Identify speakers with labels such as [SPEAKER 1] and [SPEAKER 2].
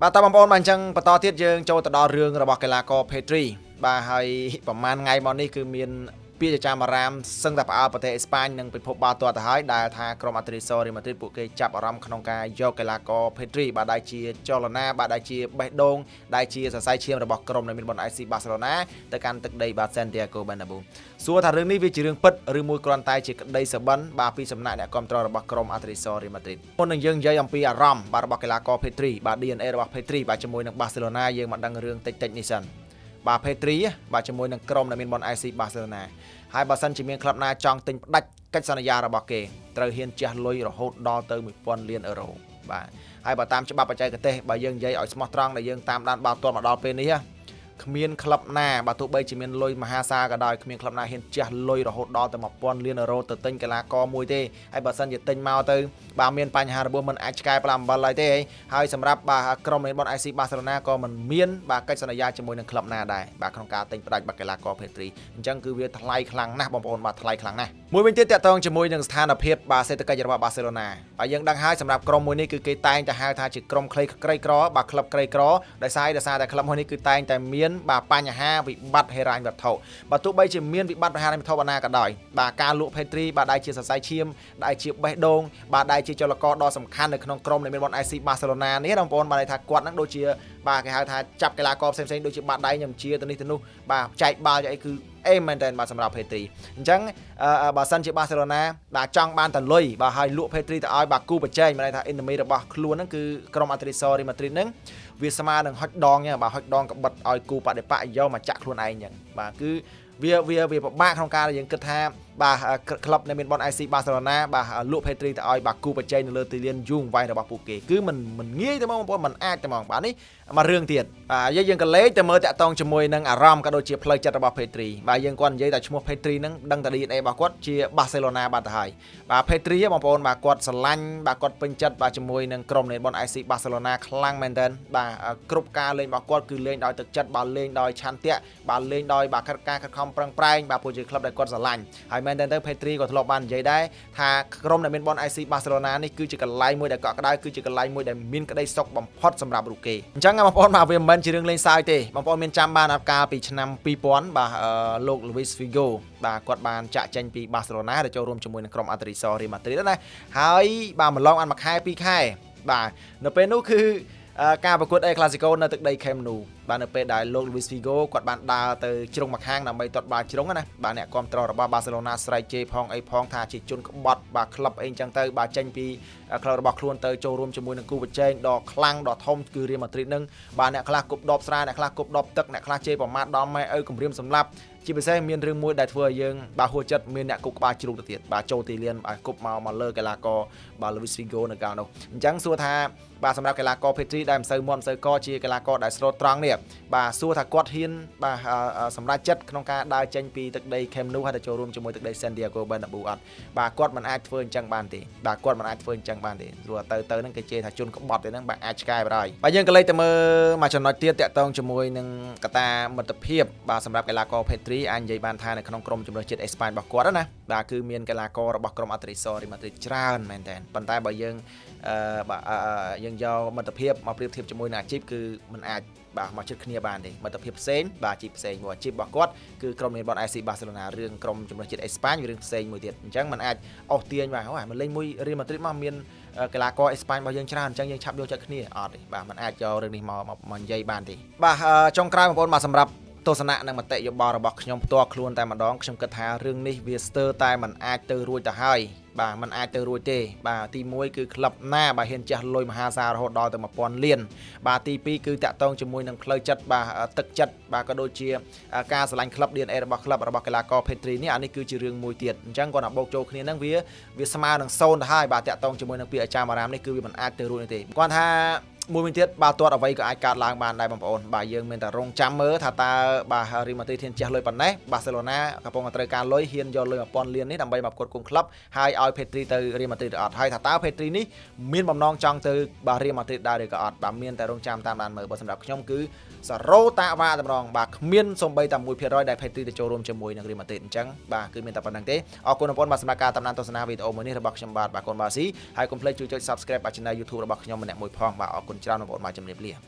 [SPEAKER 1] បាទតើបងប្អូនបានអញ្ចឹងបន្តទៀតយើងចូលទៅដល់រឿងរបស់កីឡាករ Pedri បាទហើយប្រហែលថ្ងៃមកនេះគឺមានពាក្យចចាមអារាមសឹងតែផ្អើលប្រទេសអេស្ប៉ាញនិងពិភពបាល់ទាត់ទៅហើយដែលថាក្រុមអត្រាសូរីម៉ាឌ្រីតពួកគេចាប់អារម្មណ៍ក្នុងការយកកីឡាករ Pedri បាទដែលជាចលនាបាទដែលជាបេះដូងដែលជាសរសៃឈាមរបស់ក្រុមដែលមានបុណ្យ IC Barcelona ទៅកាន់ទឹកដីបាទ Santiago Bernabeu សួរថារឿងនេះវាជារឿងពិតឬមួយគ្រាន់តែជាក្តីសុបិនបាទពីសំណាក់អ្នកគ្រប់គ្រងរបស់ក្រុមអត្រាសូរីម៉ាឌ្រីតមុននឹងយើងនិយាយអំពីអារម្មណ៍បាទរបស់កីឡាករ Pedri បាទ DNA របស់ Pedri បាទជាមួយនឹង Barcelona យើងមកដឹងរឿងតិចៗនេះសិនបាទ Pedri បាទជាមួយនឹងក្រុមដែលមានបុណ្យ IC Barcelona ហើយបើសិនជាមានក្លឹបណាចង់ទិញផ្ដាច់កិច្ចសន្យារបស់គេត្រូវហ៊ានជះលុយរហូតដល់ទៅ 1000 លានអឺរ៉ូបាទហើយបើតាមច្បាប់បច្ចេកទេសបើយើងនិយាយឲ្យស្មោះត្រង់ដែលយើងតាមដានបាល់ទាត់មកដល់ពេលនេះគ្មានក្លឹបណាបើទោះបីជាមានលុយមហាសាលក៏ដោយគ្មានក្លឹបណាហ៊ានជះលុយរហូតដល់ទៅ 1000 លានអឺរ៉ូទៅទិញកីឡាករមួយទេហើយបើសិនជាទិញមកទៅបាទមានបញ្ហារបួសមិនអាចឆ្កែផ្លាំអំបិលឡើយទេហើយសម្រាប់បាទក្រុមនៃបុណ្យ IC Barcelona ក៏មិនមានបាទកិច្ចសន្យាជាមួយនឹងក្លឹបណាដែរបាទក្នុងការទិញផ្ដាច់បាទកីឡាករ Pedri អញ្ចឹងគឺវាថ្លៃខ្លាំងណាស់បងប្អូនបាទថ្លៃខ្លាំងណាស់មួយវិញទៀតតាក់ទងជាមួយនឹងស្ថានភាពបាទសេដ្ឋកិច្ចរបស់ Barcelona បាទយើងដឹងហើយសម្រាប់ក្រុមមួយនេះគឺគេតែងតែហៅថាជាក្រុមក្រីក្របាទក្លឹបក្រីក្រដោយសារតែក្លឹបមួយនេះគឺតែងតែមានបាទបញ្ហាវិបត្តិហិរញ្ញវត្ថុបើទោះបីជាមានវិបត្តិហិរញ្ញវត្ថុបណ្ណាក៏ដោយបាទការលក់ Pedri បាទដែលជាសរសៃឈាមដែលជាបេះដូងបាទដែលជាចលករដ៏សំខាន់នៅក្នុងក្រុមដែលមានបុណ្យ IC Barcelona នេះបងប្អូនបាទថាគាត់នឹងដូចជាបាទគេហៅថាចាប់កីឡាករផ្សេងៗដូចជាបាត់ដៃខ្ញុំជាទៅនេះទៅនោះបាទចែកបាល់យ៉ាងអីគឺអេមែនតើបាទសម្រាប់ Pedri អញ្ចឹងបើសិនជា Barcelona បាទចង់បានតលុយបាទហើយលក់ Pedri ទៅឲ្យបាទគូប្រជែងមានន័យថា enemy របស់ខ្លួនហ្នឹងគឺក្រុម Atletico Madrid ហ្នឹងវាស្មើនឹងហុចដងបាទហុចដងក្បិតឲ្យគូបដិបកយកមកចាក់ខ្លួនឯងអញ្ចឹងបាទគឺវាពិបាកក្នុងការយើងគិតថាបាទក្លឹបដែលមានបុណ្យ IC Barcelona បាទលក់ Pedri ទៅឲ្យបាទគូប្រជែងនៅលើទីលានយូងវាយរបស់ពួកគេគឺមិនងាយទេបងប្អូនមិនអាចទេហ្មងបាទនេះមករឿងទៀតយើងក៏លេខទៅមើលតាក់ទងជាមួយនឹងអារម្មណ៍ក៏ដូចជាផ្លូវចិត្តរបស់ Pedri បាទយើងគាត់និយាយតែឈ្មោះ Pedri ហ្នឹងដឹងតែ DNA របស់គាត់ជា Barcelona បាទទៅហើយបាទ Pedri បងប្អូនបាទគាត់ស្រឡាញ់បាទគាត់ពេញចិត្តបាទជាមួយនឹងក្រុមនៃបុណ្យ IC Barcelona ខ្លាំងមែនទែនបាទគ្រប់ការលេងរបស់គាត់គឺលេងដោយទឹកចិត្តបាទលេងដោយឆន្ទៈបាទលេងដោយបាទការខិតខំប្រឹងប្រែងបាទព្រោះជាក្លឹបដែលគាត់ស្រឡាញ់ហើយមែនទែនទៅ Pedri ក៏ធ្លាប់បាននិយាយដែរថាក្រុមដែលមានបុណ្យ IC Barcelona នេះគឺជាកន្លែងមួយដែលកក់ក្ដៅគឺជាកន្លែងមួយដែលមានក្តីសុខបំផុតសម្រាប់រូបគេអញ្ចឹងបងប្អូនបាទវាមិនមែនជារឿងលេងសើចទេបងប្អូនមានចាំបានកាលពីឆ្នាំ2000បាទលោក Luis Figo បាទគាត់បានចាក់ចេញពី Barcelona ទៅចូលរួមជាមួយនឹងក្រុម Atletico Madrid ណាហើយបាទម្លងអានមួយខែ2ខែបាទនៅពេលនោះគឺការប្រកួត El Clasico នៅទឹកដី Camp Nou បាទនៅពេលដែលលោក Luis Figo គាត់បានដើរទៅជ្រុងម្ខាងដើម្បីទាត់បាល់ជ្រុងណាបាទអ្នកគ្រប់គ្រងរបស់ Barcelona ស្រែកជេរផងអីផងថាជាជនក្បត់បាទក្លឹបអីចឹងទៅបាទចេញពីក្លឹបរបស់ខ្លួនទៅចូលរួមជាមួយនឹងគូប្រជែងដ៏ខ្លាំងដ៏ធំគឺ Real Madrid នឹងបាទអ្នកខ្លះគប់ដបស្រាអ្នកខ្លះគប់ដបទឹកអ្នកខ្លះជេរប្រមាថដល់ម៉ែឪគម្រាមសម្លាប់ជាពិសេសមានរឿងមួយដែលធ្វើឲ្យយើងបាទហួចចិត្តមានអ្នកគប់ក្បាលជ្រូកទៅទៀតបាទចូលទីលានបាទគប់មកលើកីឡាករបាទ Luis Figo នៅកាលនោះអញ្ចឹងសួរថាបាទសម្រាប់កីឡាករ Pedri ដែលមិនសូវមាត់មិនសូវកជាកីឡាករដែលស្លូតត្រង់នេះបាទសួរថាគាត់ហ៊ានបាទសម្រាប់ចិត្តក្នុងការដើរចេញពីទឹកដី Camp Nou ហើយទៅចូលរួមជាមួយទឹកដី Santiago Bernabeu អត់បាទគាត់មិនអាចធ្វើអញ្ចឹងបានទេបាទគាត់មិនអាចធ្វើអញ្ចឹងបានទេព្រោះទៅហ្នឹងគេជេរថាជនក្បត់ទេហ្នឹងបាទអាចឆ្កែបាត់ហើយបាទយើងក៏លេខទៅមើលមួយចំណុចទៀតតាក់ទងជាមួយនឹងកត្តាមិត្តភាពបាទសម្រាប់កីឡាករ Pedri អាចនិយាយបានថានៅក្នុងក្រុមជម្រើសជាតិអេស្ប៉ាញរបស់គាត់ណាបាទគឺមានកីឡាកររបស់ក្រុម Atletico Madrid ច្រើនមែនតើប៉ុន្តែបើយើងបាទយើងយកមិត្តភាពមកប្រៀបធៀបជាមួយនឹងអាជីពគឺมันអាចបាទមកជិតគ្នាបានទេមិត្តភាពផ្សេងបាទអាជីពផ្សេងមួយអាជីពរបស់គាត់គឺក្រុមនៃបុណ្យ IC Barcelona រឿងក្រុមជំនឿជាតិអេស្ប៉ាញរឿងផ្សេងមួយទៀតអញ្ចឹងมันអាចអស់ទាញបាទមកលេងមួយ Real Madrid មកមានកីឡាករអេស្ប៉ាញរបស់យើងច្រើនអញ្ចឹងយើងឆាប់យកចិត្តគ្នាអត់ទេបាទมันអាចយករឿងនេះមកនិយាយបានទេបាទចុងក្រោយបងប្អូនបាទសម្រាប់ទស្សនៈនិងមតិយោបល់របស់ខ្ញុំផ្ទាល់ខ្លួនតែម្ដងខ្ញុំគិតថារឿងនេះវាស្ទើរតែมันអាចទៅរួចទៅហើយបាទมันអាចទៅរួចទេបាទទី1គឺក្លឹបណាបាទហ៊ានជះលុយមហាសាលរហូតដល់ទៅ 1000 លានបាទទី2គឺតាក់ទងជាមួយនឹងផ្លូវចិត្តបាទទឹកចិត្តបាទក៏ដូចជាការស្រឡាញ់ក្លឹប DNA របស់ក្លឹបរបស់កីឡាករ Pedri នេះអានេះគឺជារឿងមួយទៀតអញ្ចឹងគាត់nakបូកចូលគ្នាហ្នឹងវាស្មើនឹង0ទៅហើយបាទតាក់ទងជាមួយនឹងពាក្យអាចារ្យអារាមនេះគឺវាមិនអាចទៅរួចទេគាត់ថាមួយវិញទៀតបាល់ទាត់អ្វីក៏អាចកើតឡើងបានដែរបងប្អូនបាទយើងមានតែរងចាំមើលថាតើបាទ Real Madrid ហ៊ានជះលុយប៉ុណ្ណេះ Barcelona កំពុងតែត្រូវការលុយហ៊ានយកលុយ 1000 លាននេះដើម្បីមកផ្គត់ផ្គង់ក្លឹបហើយឲ្យ Pedri ទៅ Real Madrid អត់ហើយថាតើ Pedri នេះមានបំណងចង់ទៅបាទ Real Madrid ដែរឬក៏អត់បាទមានតែរងចាំតាមដានមើលបើសម្រាប់ខ្ញុំគឺសារ៉ូតាវ៉ាតែម្ដងបាទគ្មានសូម្បីតែ 1% ដែល Pedri ទៅចូលរួមជាមួយនឹង Real Madrid អញ្ចឹងបាទគឺមានតែប៉ុណ្្នឹងទេអរគុណបងប្អូនបាទសម្រាប់ការតាមដានទស្សនាវីដេអូមួយនេះរបស់ខ្ញុំបាទកូនបាស៊ីហើយកុំភ្លេចជួយចុច Subscribe បាទ Channel YouTube របស់ខ្ញុំម្នាក់មួយផងបាទអរគុណច្រើនបងប្អូនបាទជំរាបលា